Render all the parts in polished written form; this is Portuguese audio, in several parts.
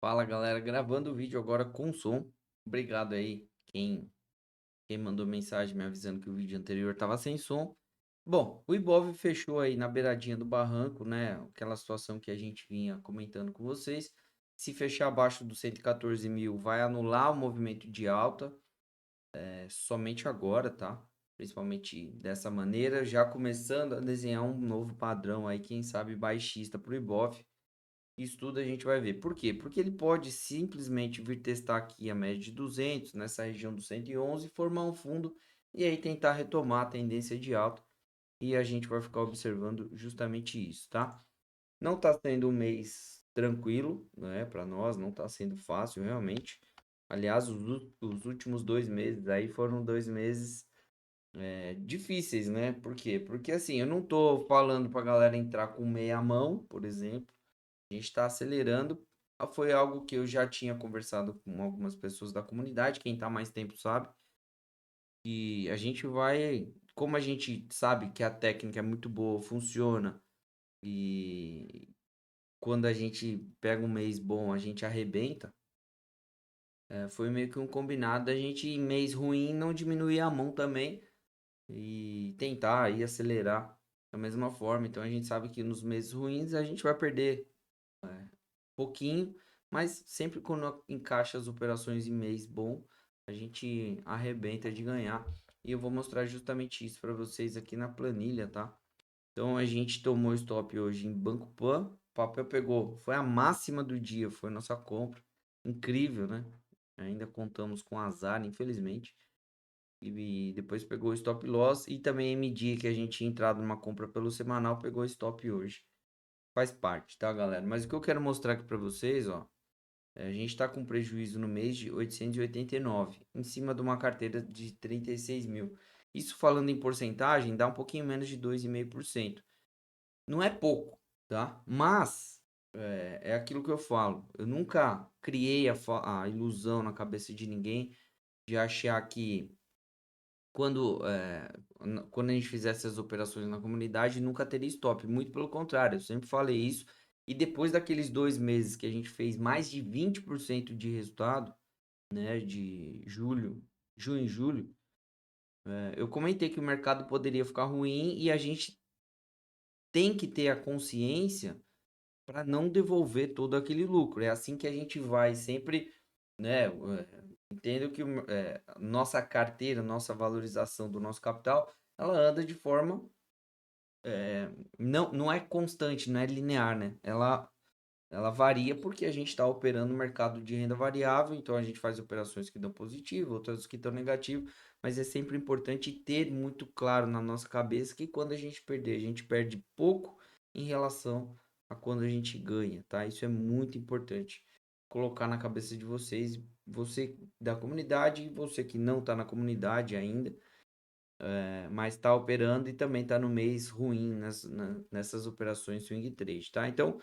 Fala galera, gravando o vídeo agora com som. Obrigado aí quem mandou mensagem me avisando que o vídeo anterior estava sem som. Bom, o Ibov fechou aí na beiradinha do barranco, né? Aquela situação que a gente vinha comentando com vocês. Se fechar abaixo dos 114 mil, vai anular o movimento de alta, somente agora, tá? Principalmente dessa maneira, já começando a desenhar um novo padrão aí, quem sabe baixista para o Ibov. Isso tudo a gente vai ver. Por quê? Porque ele pode simplesmente vir testar aqui a média de 200, nessa região do 111, formar um fundo e aí tentar retomar a tendência de alta. E a gente vai ficar observando justamente isso, tá? Não está sendo um mês tranquilo, né, para nós, não está sendo fácil realmente. Aliás, os últimos 2 meses aí foram 2 meses difíceis, né? Por quê? Porque assim, eu não tô falando pra galera entrar com meia mão, por exemplo. A gente está acelerando. Foi algo que eu já tinha conversado com algumas pessoas da comunidade, quem está mais tempo sabe. E a gente vai, como a gente sabe que a técnica é muito boa, funciona, e quando a gente pega um mês bom, a gente arrebenta. Foi meio que um combinado a gente, em mês ruim, não diminuir a mão também e tentar aí acelerar da mesma forma. Então a gente sabe que nos meses ruins a gente vai perder pouquinho, mas sempre quando encaixa as operações em mês bom, a gente arrebenta de ganhar. E eu vou mostrar justamente isso para vocês aqui na planilha, tá? Então a gente tomou stop hoje em Banco Pan, o papel pegou, foi a máxima do dia, foi nossa compra. Incrível, né? Ainda contamos com azar, infelizmente. E depois pegou o stop loss e também MD que a gente tinha entrado numa compra pelo semanal, pegou stop hoje. Faz parte, tá, galera? Mas o que eu quero mostrar aqui para vocês, ó, a gente está com prejuízo no mês de 889, em cima de uma carteira de 36 mil. Isso falando em porcentagem, dá um pouquinho menos de 2,5%. Não é pouco, tá? Mas é aquilo que eu falo. Eu nunca criei a ilusão na cabeça de ninguém de achar que quando a gente fizesse as operações na comunidade, nunca teria stop. Muito pelo contrário, eu sempre falei isso. E depois daqueles 2 meses que a gente fez mais de 20% de resultado, né, de junho e julho, eu comentei que o mercado poderia ficar ruim e a gente tem que ter a consciência para não devolver todo aquele lucro. É assim que a gente vai sempre, né? Entendo que nossa carteira, nossa valorização do nosso capital, ela anda de forma não é constante, não é linear, né? Ela varia porque a gente está operando no mercado de renda variável, então a gente faz operações que dão positivo, outras que dão negativo, mas é sempre importante ter muito claro na nossa cabeça que quando a gente perder, a gente perde pouco em relação a quando a gente ganha, tá? Isso é muito importante colocar na cabeça de vocês, você da comunidade e você que não está na comunidade ainda, mas está operando e também está no mês ruim nessas operações swing trade, tá? Então,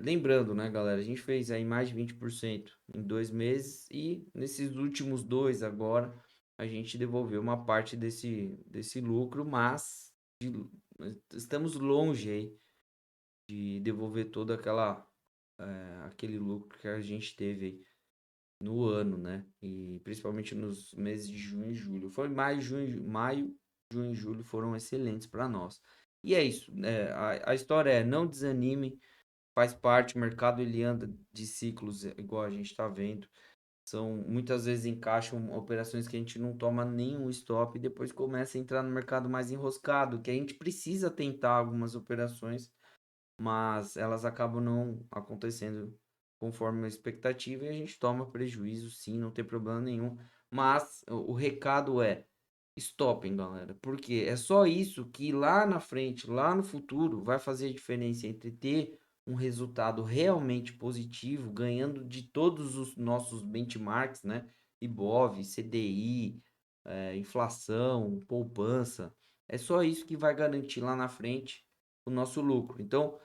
lembrando, né, galera, a gente fez aí mais de 20% em 2 meses e nesses últimos dois agora a gente devolveu uma parte desse lucro, mas estamos longe aí de devolver todo aquele lucro que a gente teve aí no ano, né? E principalmente nos meses de junho e julho. Foi maio, junho e julho foram excelentes para nós. E é isso, né? A história é não desanime, faz parte, o mercado ele anda de ciclos igual a gente está vendo. São muitas vezes encaixam operações que a gente não toma nenhum stop e depois começa a entrar no mercado mais enroscado, que a gente precisa tentar algumas operações, mas elas acabam não acontecendo conforme a expectativa e a gente toma prejuízo, sim, não tem problema nenhum. Mas o recado é stopem, galera, porque é só isso que lá na frente, lá no futuro, vai fazer a diferença entre ter um resultado realmente positivo, ganhando de todos os nossos benchmarks, né? Ibov, CDI, inflação, poupança. É só isso que vai garantir lá na frente o nosso lucro. Então,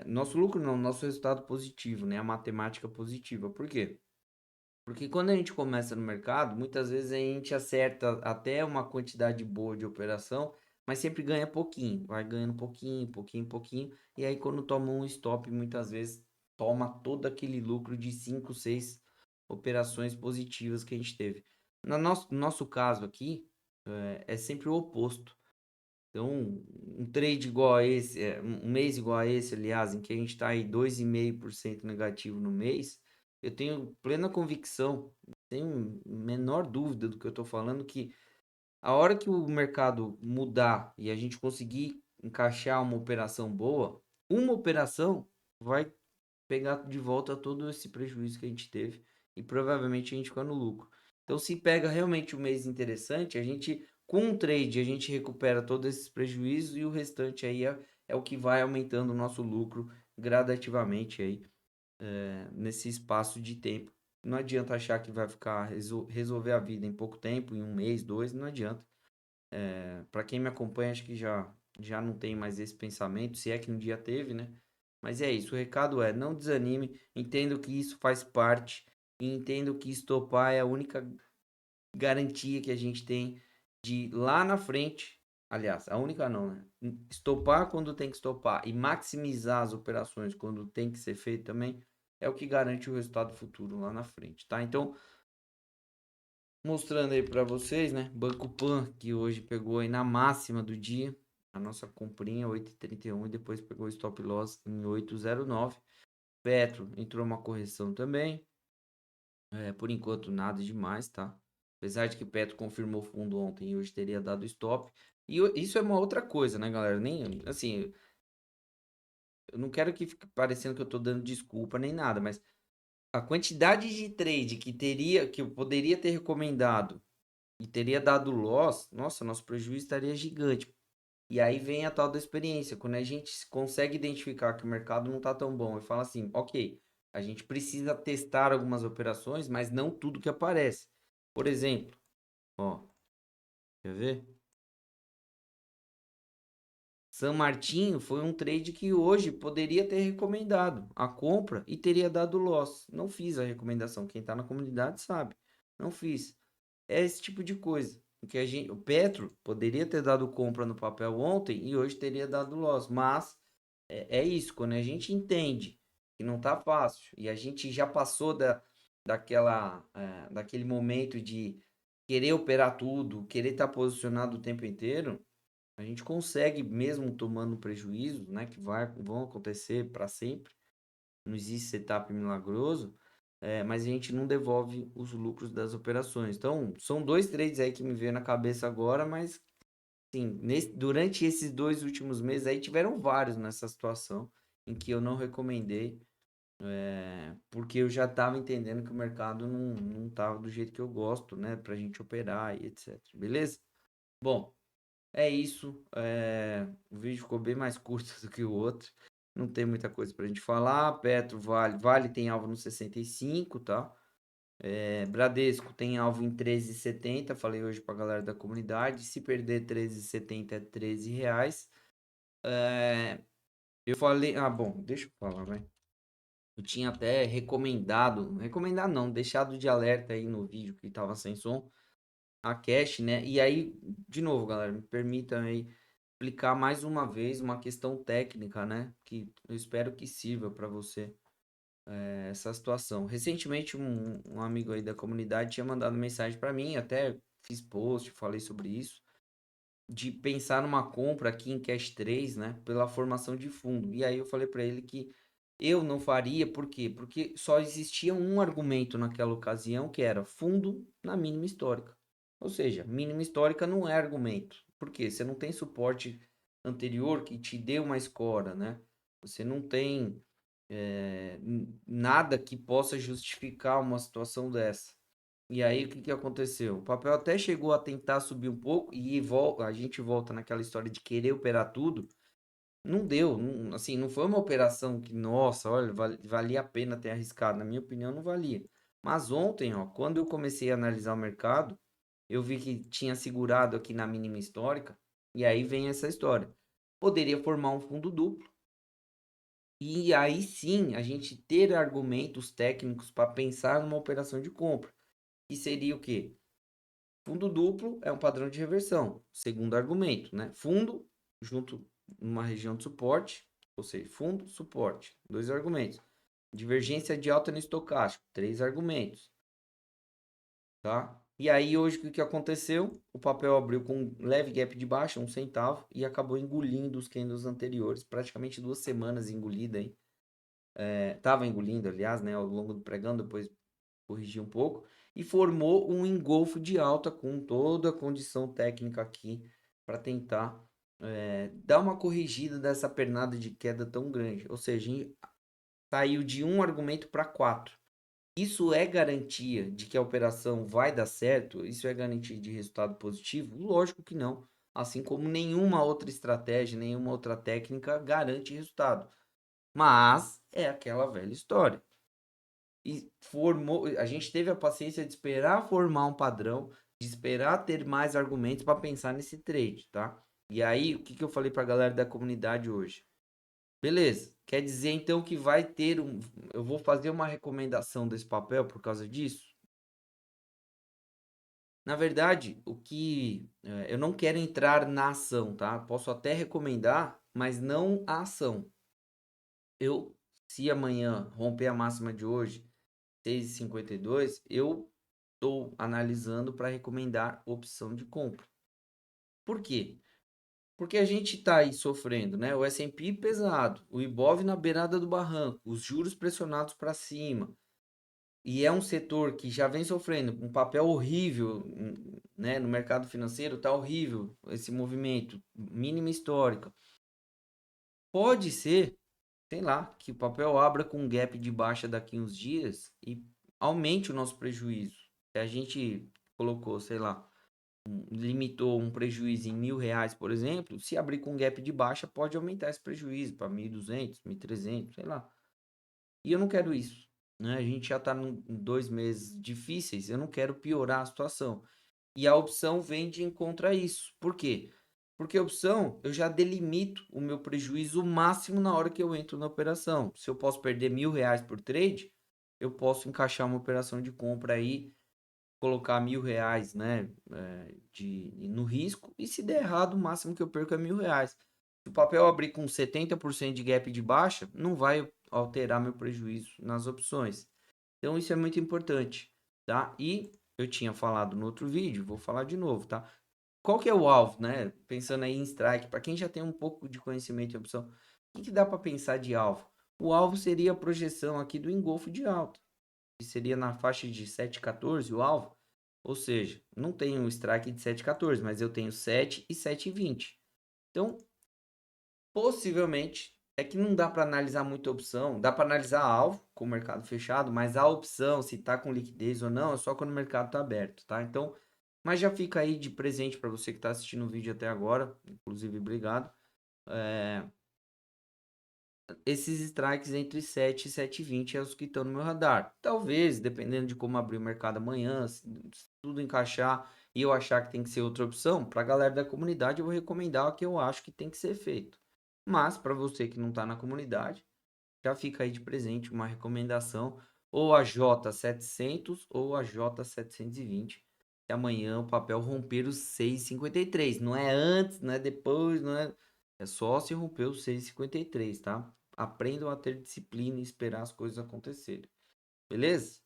nosso lucro não, nosso resultado positivo, né? A matemática positiva. Por quê? Porque quando a gente começa no mercado, muitas vezes a gente acerta até uma quantidade boa de operação, mas sempre ganha pouquinho, vai ganhando pouquinho, pouquinho, pouquinho, e aí quando toma um stop, muitas vezes toma todo aquele lucro de 5, 6 operações positivas que a gente teve. No nosso caso aqui, é sempre o oposto. Então, um trade igual a esse, um mês igual a esse, aliás, em que a gente está aí 2,5% negativo no mês, eu tenho plena convicção, tenho menor dúvida do que eu estou falando, que a hora que o mercado mudar e a gente conseguir encaixar uma operação boa, uma operação vai pegar de volta todo esse prejuízo que a gente teve e provavelmente a gente fica no lucro. Então, se pega realmente um mês interessante, a gente, com um trade, a gente recupera todos esses prejuízos e o restante aí é o que vai aumentando o nosso lucro gradativamente aí, nesse espaço de tempo. Não adianta achar que vai ficar resolver a vida em pouco tempo, em um mês, dois, não adianta. Para quem me acompanha, acho que já não tem mais esse pensamento, se é que um dia teve, né? Mas é isso, o recado é, não desanime, entendo que isso faz parte e entendo que estopar é a única garantia que a gente tem de lá na frente, aliás, a única não, né? Estopar quando tem que estopar e maximizar as operações quando tem que ser feito também é o que garante o resultado futuro lá na frente, tá? Então, mostrando aí para vocês, né? Banco Pan, que hoje pegou aí na máxima do dia, a nossa comprinha 8,31 e depois pegou o stop loss em 8,09. Petro entrou uma correção também. Por enquanto nada demais, tá? Apesar de que Petro confirmou fundo ontem e hoje teria dado stop. E isso é uma outra coisa, né, galera? Nem assim, eu não quero que fique parecendo que eu tô dando desculpa nem nada, mas a quantidade de trade que eu poderia ter recomendado e teria dado loss, nossa, nosso prejuízo estaria gigante. E aí vem a tal da experiência, quando a gente consegue identificar que o mercado não está tão bom e fala assim, ok, a gente precisa testar algumas operações, mas não tudo que aparece. Por exemplo, ó, quer ver? San Martinho foi um trade que hoje poderia ter recomendado a compra e teria dado loss. Não fiz a recomendação, quem está na comunidade sabe. Não fiz. É esse tipo de coisa. Que o Petro poderia ter dado compra no papel ontem e hoje teria dado loss. Mas é isso, quando a gente entende que não tá fácil e a gente já passou daquele momento de querer operar tudo, querer estar posicionado o tempo inteiro, a gente consegue, mesmo tomando prejuízo, né, que vão acontecer para sempre, não existe setup milagroso, mas a gente não devolve os lucros das operações. Então, são dois trades aí que me veio na cabeça agora, mas sim, durante esses 2 últimos meses aí tiveram vários nessa situação em que eu não recomendei, porque eu já estava entendendo que o mercado não estava do jeito que eu gosto, né, pra gente operar e etc. Beleza? Bom, é isso. O vídeo ficou bem mais curto do que o outro. Não tem muita coisa pra gente falar. Petro, Vale tem alvo no 65, tá? Bradesco tem alvo em 13,70. Falei hoje pra galera da comunidade. Se perder 13,70 é R$ 13. Eu falei. Ah, bom, deixa eu falar, vai. Eu tinha até recomendado não, deixado de alerta aí no vídeo que tava sem som, a cash, né? E aí, de novo, galera, me permitam aí explicar mais uma vez uma questão técnica, né? Que eu espero que sirva para você, essa situação. Recentemente, um amigo aí da comunidade tinha mandado mensagem para mim, até fiz post, falei sobre isso, de pensar numa compra aqui em Cash 3, né? Pela formação de fundo. E aí eu falei para ele que eu não faria, por quê? Porque só existia um argumento naquela ocasião, que era fundo na mínima histórica. Ou seja, mínima histórica não é argumento. Por quê? Você não tem suporte anterior que te dê uma escora, né? Você não tem nada que possa justificar uma situação dessa. E aí, o que que aconteceu? O papel até chegou a tentar subir um pouco e a gente volta naquela história de querer operar tudo. Não deu, assim, não foi uma operação que, nossa, olha, valia a pena ter arriscado. Na minha opinião, não valia. Mas ontem, ó, quando eu comecei a analisar o mercado, eu vi que tinha segurado aqui na mínima histórica, e aí vem essa história. Poderia formar um fundo duplo, e aí sim a gente ter argumentos técnicos para pensar numa operação de compra. Que seria o quê? Fundo duplo é um padrão de reversão. Segundo argumento, né? Fundo junto numa região de suporte, ou seja, fundo, suporte. Dois argumentos. Divergência de alta no estocástico, 3 argumentos, tá? E aí hoje o que aconteceu? O papel abriu com um leve gap de baixa, 1 centavo, e acabou engolindo os candles anteriores, praticamente 2 semanas engolida aí. Tava engolindo, aliás, né, ao longo do pregão, depois corrigiu um pouco, e formou um engolfo de alta com toda a condição técnica aqui para tentar dar uma corrigida dessa pernada de queda tão grande. Ou seja, saiu de um argumento para 4. Isso é garantia de que a operação vai dar certo? Isso é garantia de resultado positivo? Lógico que não. Assim como nenhuma outra estratégia, nenhuma outra técnica garante resultado. Mas é aquela velha história. E a gente teve a paciência de esperar formar um padrão, de esperar ter mais argumentos para pensar nesse trade, tá? E aí, o que eu falei para a galera da comunidade hoje? Beleza, quer dizer então que vai ter eu vou fazer uma recomendação desse papel por causa disso? Na verdade, eu não quero entrar na ação, tá? Posso até recomendar, mas não a ação. Se amanhã romper a máxima de hoje, 6,52, eu estou analisando para recomendar opção de compra. Por quê? Porque a gente está aí sofrendo, né? O S&P pesado, o Ibov na beirada do barranco, os juros pressionados para cima. E é um setor que já vem sofrendo um papel horrível, né? No mercado financeiro está horrível esse movimento, mínima histórica. Pode ser, sei lá, que o papel abra com um gap de baixa daqui uns dias e aumente o nosso prejuízo. Se a gente colocou, sei lá, limitou um prejuízo em R$ 1.000, por exemplo, se abrir com um gap de baixa, pode aumentar esse prejuízo para 1.200, 1.300, sei lá. E eu não quero isso, né? A gente já está em 2 meses difíceis, eu não quero piorar a situação. E a opção vem de encontro a isso. Por quê? Porque a opção, eu já delimito o meu prejuízo máximo na hora que eu entro na operação. Se eu posso perder R$ 1.000 por trade, eu posso encaixar uma operação de compra aí, colocar R$ 1.000, né, no risco, e se der errado, o máximo que eu perco é R$ 1.000. Se o papel abrir com 70% de gap de baixa, não vai alterar meu prejuízo nas opções. Então isso é muito importante, tá? E eu tinha falado no outro vídeo, vou falar de novo, tá? Qual que é o alvo, né? Pensando aí em strike, para quem já tem um pouco de conhecimento em opção, o que dá para pensar de alvo? O alvo seria a projeção aqui do engolfo de alta, que seria na faixa de 7,14 o alvo. Ou seja, não tenho um strike de 7,14, mas eu tenho 7 e 7,20. Então, possivelmente, é que não dá para analisar muita opção. Dá para analisar alvo com o mercado fechado, mas a opção, se está com liquidez ou não, é só quando o mercado está aberto, tá? Então, mas já fica aí de presente para você que está assistindo o vídeo até agora. Inclusive, obrigado. Esses strikes entre 7 e 7,20 é os que estão no meu radar. Talvez, dependendo de como abrir o mercado amanhã, se tudo encaixar e eu achar que tem que ser outra opção, para a galera da comunidade eu vou recomendar o que eu acho que tem que ser feito. Mas para você que não está na comunidade, já fica aí de presente uma recomendação, ou a J700 ou a J720. E amanhã o papel romper os 6,53. Não é antes, não é depois, não é. É só se romper os 6,53, tá? Aprendam a ter disciplina e esperar as coisas acontecerem. Beleza?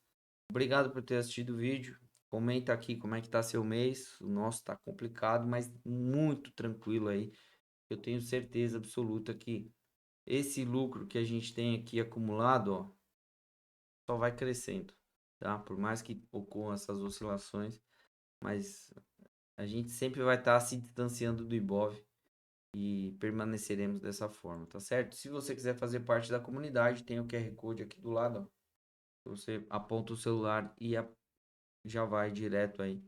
Obrigado por ter assistido o vídeo. Comenta aqui como é que tá seu mês. O nosso tá complicado, mas muito tranquilo aí. Eu tenho certeza absoluta que esse lucro que a gente tem aqui acumulado, ó, só vai crescendo, tá? Por mais que ocorram essas oscilações, mas a gente sempre vai estar se distanciando do Ibov e permaneceremos dessa forma, tá certo? Se você quiser fazer parte da comunidade, tem o QR Code aqui do lado, ó. Você aponta o celular e já vai direto aí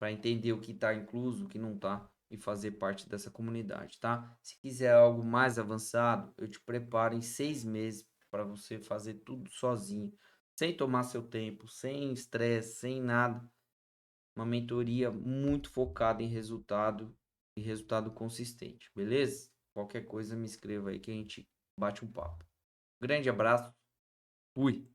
para entender o que está incluso, o que não está e fazer parte dessa comunidade, tá? Se quiser algo mais avançado, eu te preparo em 6 meses para você fazer tudo sozinho, sem tomar seu tempo, sem estresse, sem nada. Uma mentoria muito focada em resultado e resultado consistente, beleza? Qualquer coisa me escreva aí que a gente bate um papo. Grande abraço, fui!